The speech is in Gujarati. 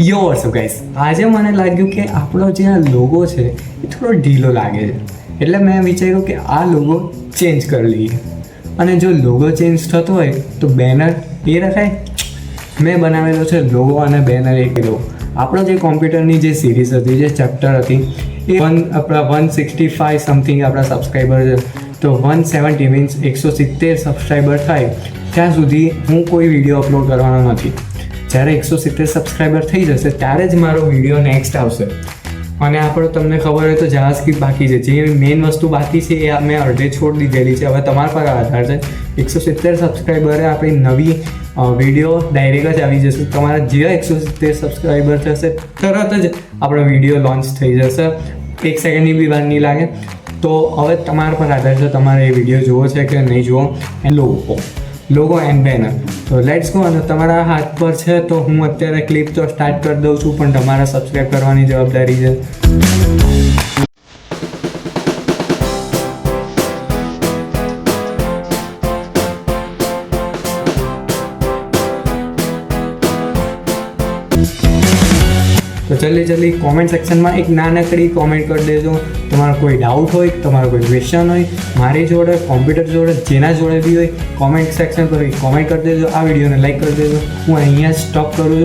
યો વોટ્સઅપ ગાઈસ, આજે મને લાગ્યું કે આપણો જે આ લોગો છે એ થોડો ઢીલો લાગે છે, એટલે મેં વિચાર્યું કે આ લોગો ચેન્જ કરી લઈએ. અને જો લોગો ચેન્જ થતો હોય તો બેનર એ રખાય. મેં બનાવેલો છે લોગો અને બેનર એક લો. આપણો જે કોમ્પ્યુટરની જે સિરીઝ હતી, જે ચેપ્ટર હતી, એ આપણા 165 સમથિંગ આપણા સબસ્ક્રાઈબર છે. તો 170 મીન્સ 170 સબસ્ક્રાઈબર થાય ત્યાં સુધી હું કોઈ વિડીયો અપલોડ કરવાનો નથી. જ્યારે 170 સબસ્ક્રાઈબર થઈ જશે ત્યારે જ મારો વિડીયો નેક્સ્ટ આવશે. અને આપણો તમને ખબર હોય તો જાવાસ્ક્રિપ્ટ બાકી છે, જે મેઇન વસ્તુ બાકી છે એ મેં અડધે છોડી દીધેલી છે. હવે તમારા પર આધાર છે. 170 સબસ્ક્રાઈબરે આપણી નવી વિડીયો ડાયરેક્ટ જ આવી જશે. તમારા જે 170 સબસ્ક્રાઈબર થશે તરત જ આપણો વિડીયો લોન્ચ થઈ જશે. 1 સેકન્ડની બી વાર નહીં લાગે. તો હવે તમારા પર આધાર છે, તમારે એ વિડીયો જોવો છે કે નહીં જોવો. Logo and banner. તો લેટ્સ ગો. અને તમારા હાથ પર છે તો હું અત્યારે ક્લિપ તો સ્ટાર્ટ કરી દઉં છું, પણ તમારે સબસ્ક્રાઈબ કરવાની જવાબદારી છે. તો જલ્દી કોમેન્ટ સેક્શનમાં એક નાનકડી કોમેન્ટ કરી દેજો. તમારો કોઈ ડાઉટ હોય, તમારો કોઈ ક્વેશ્ચન હોય, મારી જોડે, કોમ્પ્યુટર જોડે, જેના જોડે બી હોય, કોમેન્ટ સેક્શન પર કોમેન્ટ કરી દેજો. આ વિડીયોને લાઈક કરી દેજો. હું અહીંયા સ્ટોપ કરું છું.